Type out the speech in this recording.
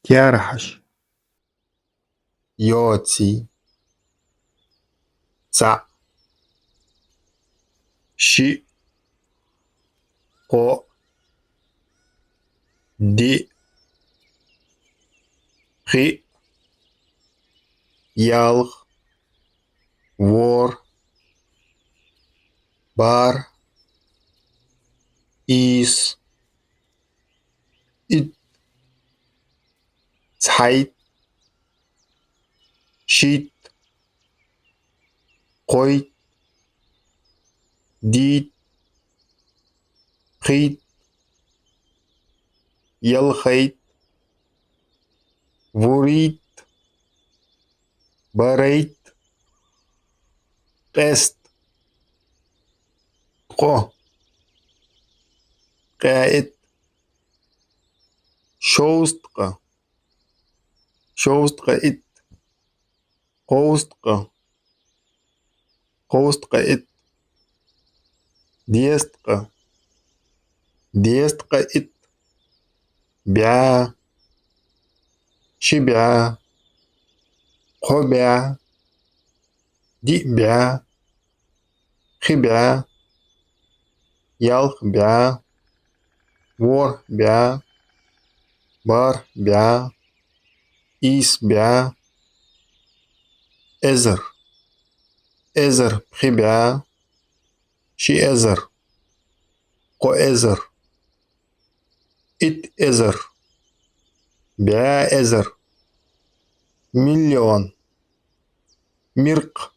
Тярхаш. Йоци. Ца. Ши. Ко. Ди. Хи. Ялх. Вор. Бар. Ис. Ит. Цайт. Шит. Қой. Дит. Хит. Ялхайт. Вурит. Барайт. Қест. Қо. Қаит. Шоустқа. Шоустқа ит. Қоустқа. Қоустқа ит. Дестқа. Дестқа ит. Бя. Шибя. Қобя. Дибя. Хибя. Ялхбя. Ворбя. Барбя. Исбя. Эзер. Эзер хибя. Шиэзер. Коэзер. Ит эзер. Бя эзер. Миллион. Мирк.